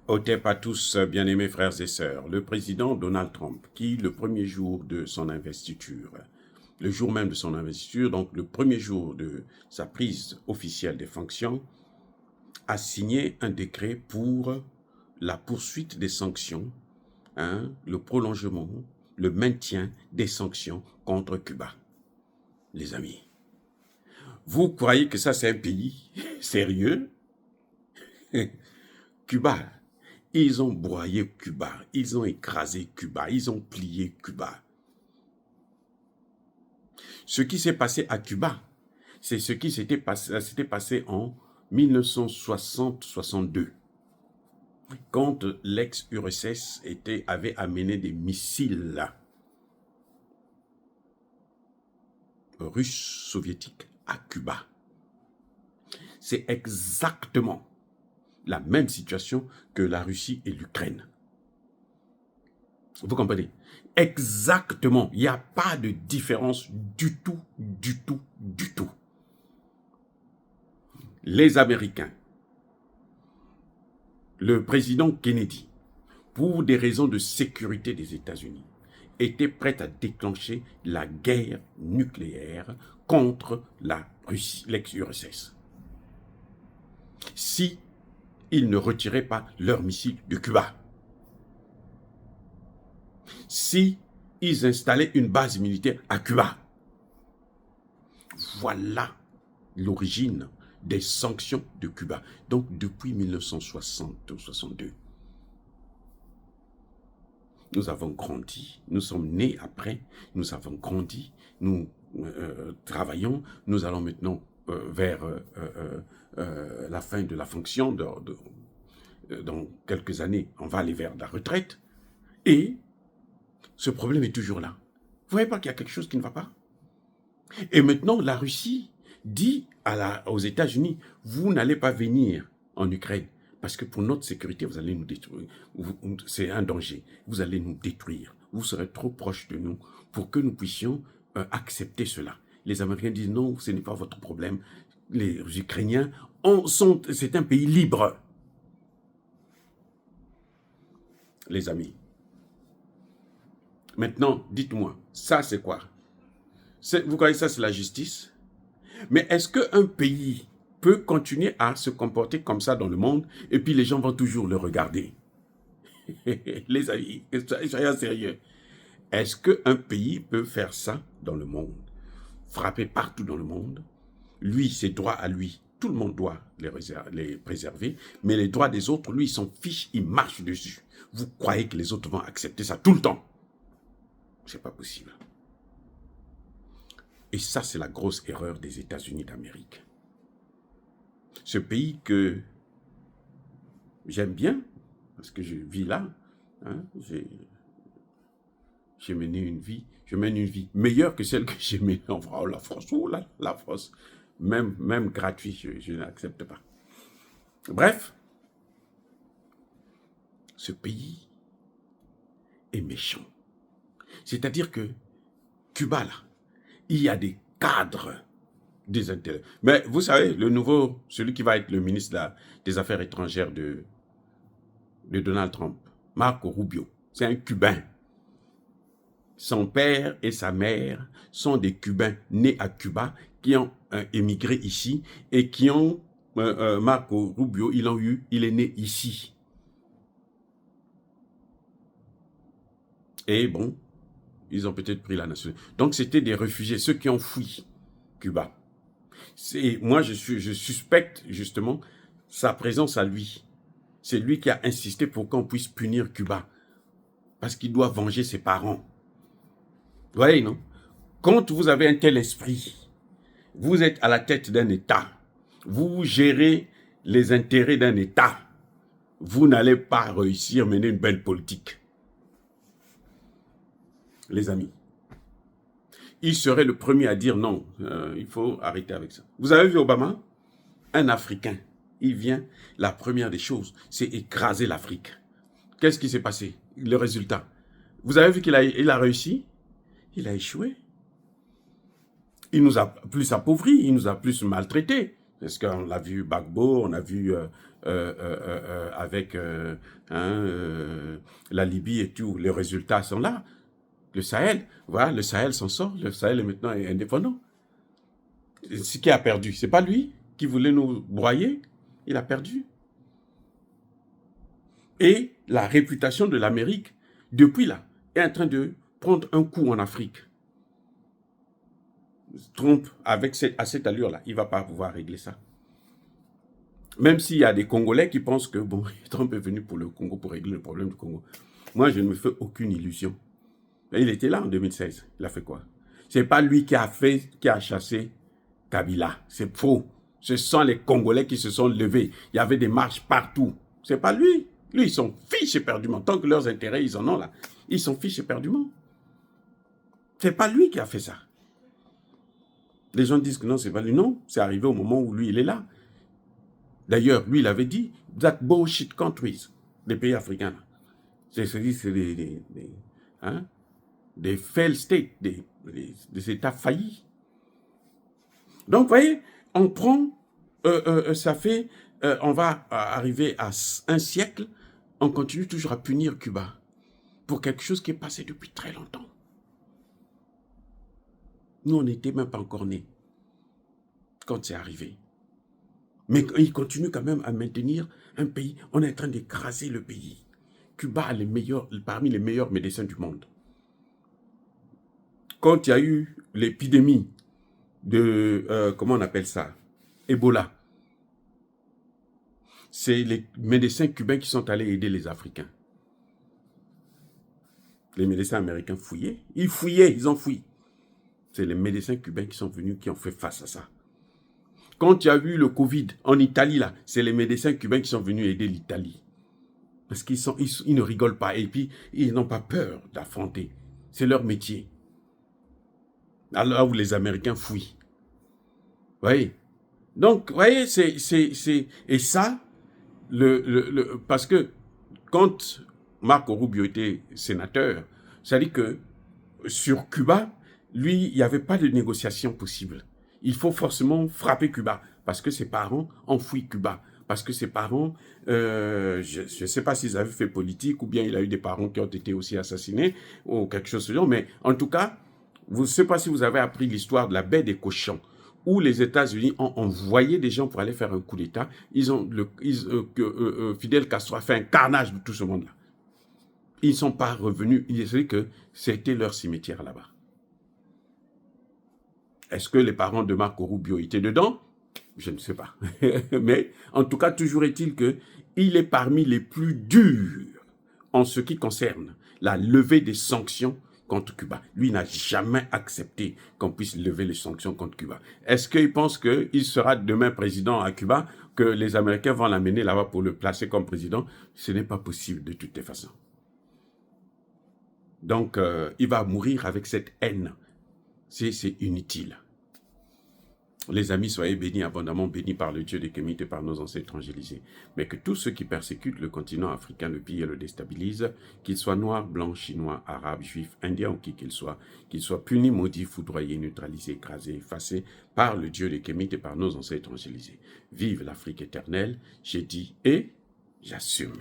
Otep à tous, bien-aimés frères et sœurs, le président Donald Trump, qui le premier jour de son investiture, le jour même de son investiture, donc le premier jour de sa prise officielle des fonctions, a signé un décret pour la poursuite des sanctions, le prolongement, le maintien des sanctions contre Cuba. Les amis, vous croyez que ça c'est un pays sérieux? Cuba, ils ont broyé Cuba, ils ont écrasé Cuba, ils ont plié Cuba. Ce qui s'est passé à Cuba, c'est ce qui s'était passé en 1960-62, quand l'ex-URSS avait amené des missiles russes soviétiques à Cuba. C'est exactement la même situation que la Russie et l'Ukraine. Vous comprenez? Exactement. Il n'y a pas de différence du tout, du tout, du tout. Les Américains, le président Kennedy, pour des raisons de sécurité des États-Unis, était prêt à déclencher la guerre nucléaire contre la Russie, l'ex-URSS. Si ils ne retiraient pas leurs missiles de Cuba. Si ils installaient une base militaire à Cuba. Voilà l'origine des sanctions de Cuba. Donc depuis 1960-62, nous avons grandi, nous sommes nés après, nous avons grandi, nous travaillons, nous allons maintenant vers la fin de la fonction, dans quelques années, on va aller vers la retraite, et ce problème est toujours là. Vous voyez pas qu'il y a quelque chose qui ne va pas? Et maintenant, la Russie dit aux États-Unis, vous n'allez pas venir en Ukraine, parce que pour notre sécurité, vous allez nous détruire. C'est un danger. Vous allez nous détruire. Vous serez trop proche de nous pour que nous puissions accepter cela. Les Américains disent non, ce n'est pas votre problème. Les Ukrainiens c'est un pays libre. Les amis. Maintenant, dites-moi, ça c'est quoi? Vous croyez que ça c'est la justice? Mais est-ce qu'un pays peut continuer à se comporter comme ça dans le monde et puis les gens vont toujours le regarder? Les amis, soyez sérieux. Est-ce qu'un pays peut faire ça dans le monde? Frapper partout dans le monde? Lui, ses droits à lui, tout le monde doit les préserver, mais les droits des autres, lui, ils s'en fichent, il marche dessus. Vous croyez que les autres vont accepter ça tout le temps? C'est pas possible. Et ça, c'est la grosse erreur des États-Unis d'Amérique. Ce pays que j'aime bien, parce que je vis là, j'ai mené une vie, je mène une vie meilleure que celle que j'ai menée en France. Oh, la France, oh là, la France, même gratuit, je n'accepte pas. Bref, ce pays est méchant. C'est-à-dire que Cuba, là, il y a des cadres des intérêts. Mais vous savez, celui qui va être le ministre des Affaires étrangères de Donald Trump, Marco Rubio, c'est un Cubain. Son père et sa mère sont des Cubains nés à Cuba qui ont émigré ici et qui ont, Marco Rubio, il est né ici. Et bon, ils ont peut-être pris la nationalité. Donc c'était des réfugiés, ceux qui ont fui Cuba. Moi, je suspecte justement sa présence à lui. C'est lui qui a insisté pour qu'on puisse punir Cuba. Parce qu'il doit venger ses parents. Vous voyez, non? Quand vous avez un tel esprit, vous êtes à la tête d'un État, vous gérez les intérêts d'un État, vous n'allez pas réussir à mener une belle politique. Les amis, il serait le premier à dire non, il faut arrêter avec ça. Vous avez vu Obama? Un Africain, il vient, la première des choses, c'est écraser l'Afrique. Qu'est-ce qui s'est passé? Le résultat. Vous avez vu qu'il a réussi? Il a échoué. Il nous a plus appauvris, il nous a plus maltraités. Parce qu'on a vu Gbagbo, on a vu avec la Libye et tout, les résultats sont là. Le Sahel, voilà, le Sahel s'en sort, le Sahel est maintenant indépendant. Ce qui a perdu, c'est pas lui qui voulait nous broyer, il a perdu. Et la réputation de l'Amérique, depuis là, est en train de prendre un coup en Afrique. Trump, à cette allure-là, il ne va pas pouvoir régler ça. Même s'il y a des Congolais qui pensent que bon, Trump est venu pour le Congo pour régler le problème du Congo. Moi, je ne me fais aucune illusion. Il était là en 2016. Il a fait quoi? C'est pas lui qui a chassé Kabila. C'est faux. Ce sont les Congolais qui se sont levés. Il y avait des marches partout. C'est pas lui. Lui, ils s'en fichent éperdument. Tant que leurs intérêts, ils en ont là, ils s'en fichent éperdument. C'est pas lui qui a fait ça. Les gens disent que non, c'est pas lui. Non, c'est arrivé au moment où lui, il est là. D'ailleurs, lui, il avait dit, that bullshit countries, les pays africains. C'est des failed states, des États faillis. Donc, vous voyez, on prend, ça fait, on va arriver à un siècle, on continue toujours à punir Cuba pour quelque chose qui est passé depuis très longtemps. Nous, on n'était même pas encore nés quand c'est arrivé. Mais il continue quand même à maintenir un pays. On est en train d'écraser le pays. Cuba a parmi les meilleurs médecins du monde. Quand il y a eu l'épidémie de, comment on appelle ça, Ebola, c'est les médecins cubains qui sont allés aider les Africains. Les médecins américains fouillaient. Ils ont fouillé. C'est les médecins cubains qui sont venus, qui ont fait face à ça. Quand il y a eu le Covid en Italie, là, c'est les médecins cubains qui sont venus aider l'Italie. Parce qu'ils ne rigolent pas. Et puis, ils n'ont pas peur d'affronter. C'est leur métier. Alors où les Américains fouillent. Vous voyez? Donc, vous voyez, et ça, parce que quand Marco Rubio était sénateur, ça dit que sur Cuba, lui, il n'y avait pas de négociation possible. Il faut forcément frapper Cuba, parce que ses parents ont fui Cuba. Parce que ses parents, je ne sais pas s'ils avaient fait politique, ou bien il a eu des parents qui ont été aussi assassinés, ou quelque chose de ce genre, mais en tout cas, je ne sais pas si vous avez appris l'histoire de la baie des cochons, où les États-Unis ont envoyé des gens pour aller faire un coup d'État. Fidel Castro a fait un carnage de tout ce monde-là. Ils ne sont pas revenus. Ils disaient que c'était leur cimetière là-bas. Est-ce que les parents de Marco Rubio étaient dedans? Je ne sais pas. Mais en tout cas, toujours est-il qu'il est parmi les plus durs en ce qui concerne la levée des sanctions contre Cuba. Lui n'a jamais accepté qu'on puisse lever les sanctions contre Cuba. Est-ce qu'il pense qu'il sera demain président à Cuba, que les Américains vont l'amener là-bas pour le placer comme président? Ce n'est pas possible de toutes les façons. Donc, il va mourir avec cette haine. C'est inutile. Les amis, soyez bénis, abondamment bénis par le Dieu des Kémites et par nos ancêtres angélisés. Mais que tous ceux qui persécutent le continent africain, le pillent et le déstabilisent, qu'ils soient noirs, blancs, chinois, arabes, juifs, indiens ou qui qu'ils soient punis, maudits, foudroyés, neutralisés, écrasés, effacés par le Dieu des Kémites et par nos ancêtres angélisés. Vive l'Afrique éternelle, j'ai dit et j'assume.